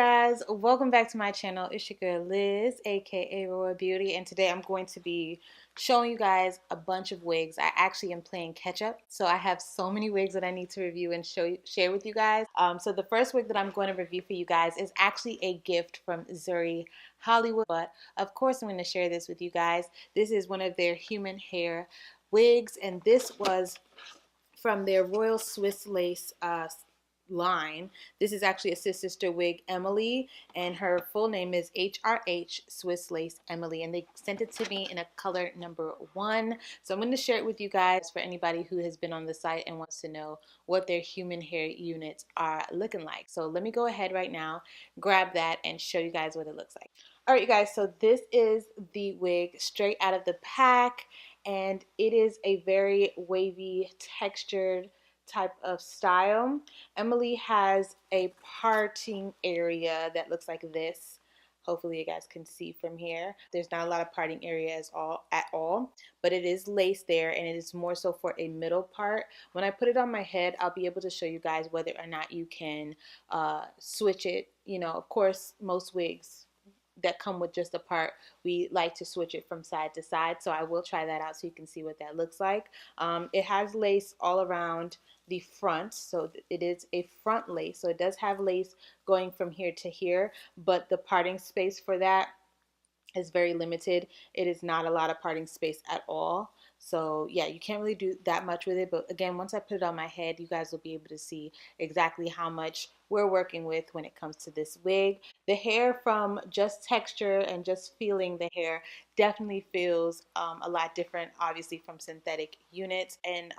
guys, welcome back to my channel. It's your girl Liz, aka Royal Beauty, and today I'm going to be showing you guys a bunch of wigs. I actually am playing catch up, so I have so many wigs that I need to review and share with you guys. So the first wig that I'm going to review for you guys is actually a gift from Zury Hollywood, but of course I'm going to share this with you guys. This is one of their human hair wigs, and this was from their Royal Swiss lace line. This is actually a sister wig, Emily, and her full name is HRH-SWISS lace Emily, and they sent it to me in a color number 1. So I'm going to share it with you guys for anybody who has been on the site and wants to know what their human hair units are looking like. So let me go ahead right now, grab that, and show you guys what it looks like. All right, you guys, so this is the wig straight out of the pack, and it is a very wavy textured type of style. Emily has a parting area that looks like this. Hopefully you guys can see from here. There's not a lot of parting area at all, but it is lace there, and it is more so for a middle part. When I put it on my head, I'll be able to show you guys whether or not you can switch it. You know, of course, most wigs that come with just a part, we like to switch it from side to side, so I will try that out so you can see what that looks like. It has lace all around the front, so it is a front lace, so it does have lace going from here to here, but the parting space for that is very limited. It is not a lot of parting space at all. So yeah, you can't really do that much with it. But again, once I put it on my head, you guys will be able to see exactly how much we're working with when it comes to this wig. The hair, from just texture and just feeling the hair, definitely feels a lot different, obviously, from synthetic units. And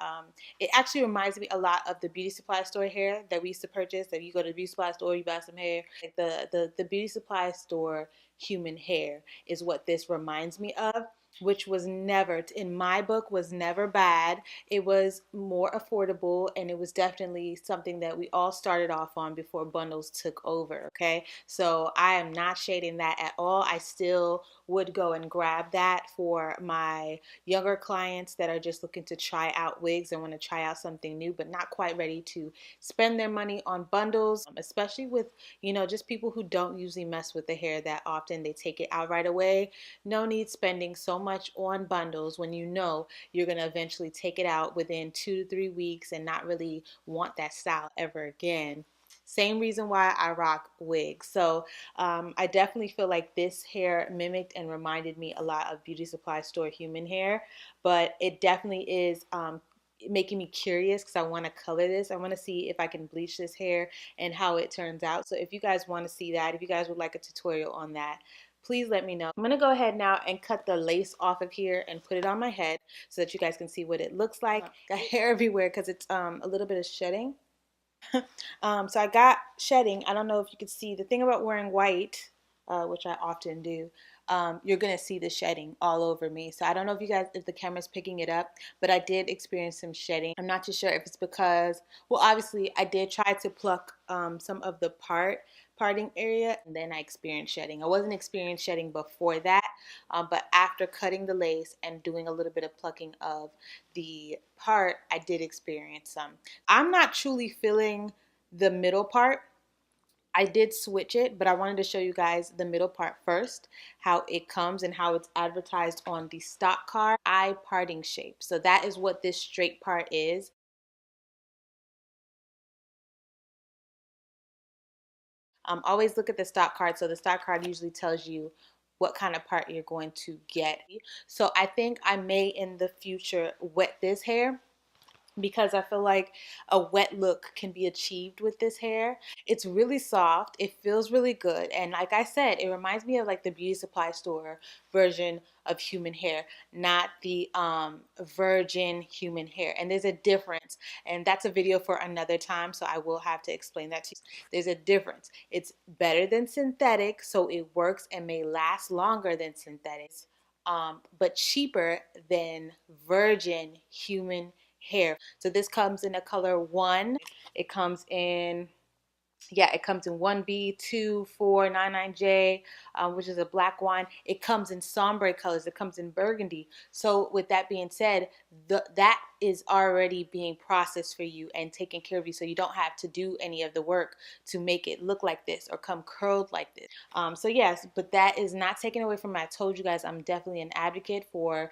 it actually reminds me a lot of the beauty supply store hair that we used to purchase. If you go to the beauty supply store, you buy some hair. Like the beauty supply store human hair is what this reminds me of, which was never, in my book, was never bad. It was more affordable, and it was definitely something that we all started off on before bundles took over, okay? So I am not shading that at all. I still would go and grab that for my younger clients that are just looking to try out wigs and want to try out something new, but not quite ready to spend their money on bundles, especially with, you know, just people who don't usually mess with the hair that often. They take it out right away. No need spending so much on bundles when you know you're going to eventually take it out within 2 to 3 weeks and not really want that style ever again. Same reason why I rock wigs. So I definitely feel like this hair mimicked and reminded me a lot of beauty supply store human hair, but it definitely is making me curious because I want to color this. I want to see if I can bleach this hair and how it turns out. So if you guys want to see that, if you guys would like a tutorial on that, please let me know. I'm going to go ahead now and cut the lace off of here and put it on my head so that you guys can see what it looks like. Got hair everywhere because it's a little bit of shedding. So I got shedding. I don't know if you could see. The thing about wearing white, which I often do, you're going to see the shedding all over me. So I don't know if the camera's picking it up, but I did experience some shedding. I'm not too sure if it's because, well, obviously I did try to pluck some of the parting area, and then I experienced shedding. I wasn't experiencing shedding before that, but after cutting the lace and doing a little bit of plucking of the part, I did experience some. I'm not truly feeling the middle part. I did switch it, but I wanted to show you guys the middle part first, how it comes and how it's advertised on the stock card. Eye parting shape. So that is what this straight part is. Always look at the stock card. So the stock card usually tells you what kind of part you're going to get. So I think I may in the future wet this hair, because I feel like a wet look can be achieved with this hair. It's really soft. It feels really good. And like I said, it reminds me of like the beauty supply store version of human hair, not the virgin human hair. And there's a difference. And that's a video for another time, so I will have to explain that to you. There's a difference. It's better than synthetic, so it works and may last longer than synthetics, but cheaper than virgin human hair. So this comes in a color 1. It comes in Yeah, it comes in 1B, 2, 4, 99J, which is a black wine. It comes in sombre colors. It comes in burgundy. So with that being said, that is already being processed for you and taken care of you. So you don't have to do any of the work to make it look like this or come curled like this. So yes, but that is not taken away from me. I told you guys I'm definitely an advocate for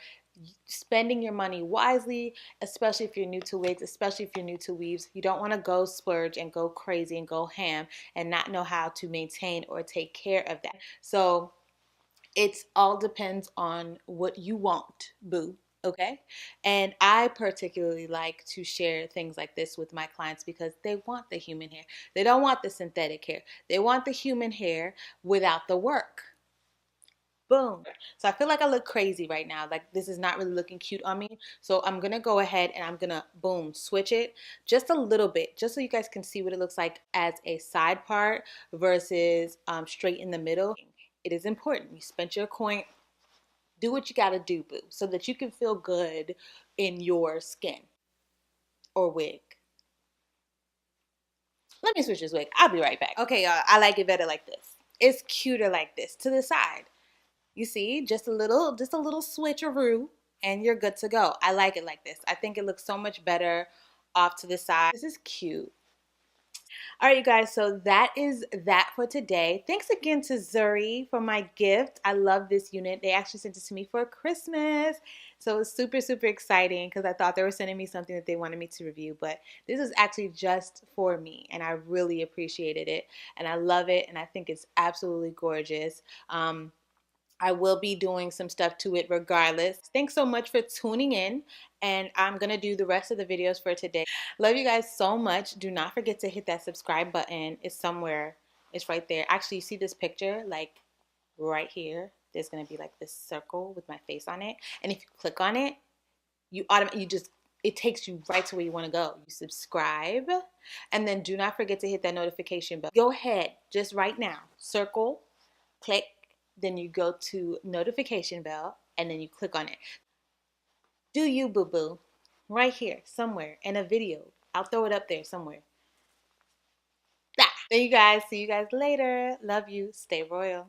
spending your money wisely, especially if you're new to wigs, especially if you're new to weaves. You don't want to go splurge and go crazy and go ham and not know how to maintain or take care of that. So it's all depends on what you want, boo. Okay. And I particularly like to share things like this with my clients because they want the human hair. They don't want the synthetic hair. They want the human hair without the work. Boom. So I feel like I look crazy right now. Like this is not really looking cute on me. So I'm going to go ahead and I'm going to, boom, switch it just a little bit, just so you guys can see what it looks like as a side part versus straight in the middle. It is important. You spent your coin. Do what you got to do, boo, so that you can feel good in your skin or wig. Let me switch this wig. I'll be right back. Okay, y'all. I like it better like this. It's cuter like this to the side. You see, just a little switcheroo and you're good to go. I like it like this. I think it looks so much better off to the side. This is cute. All right, you guys, so that is that for today. Thanks again to Zury for my gift. I love this unit. They actually sent it to me for Christmas. So it's super, super exciting because I thought they were sending me something that they wanted me to review. But this is actually just for me, and I really appreciated it. And I love it, and I think it's absolutely gorgeous. I will be doing some stuff to it regardless. Thanks so much for tuning in, and I'm going to do the rest of the videos for today. Love you guys so much. Do not forget to hit that subscribe button. It's somewhere. It's right there. Actually, you see this picture? Like right here. There's going to be like this circle with my face on it. And if you click on it, it takes you right to where you want to go. You subscribe, and then do not forget to hit that notification bell. Go ahead, just right now, circle, click, then you go to notification bell, and then you click on it. Do you, boo-boo, right here, somewhere, in a video. I'll throw it up there somewhere. Thank you guys. See you guys later. Love you. Stay royal.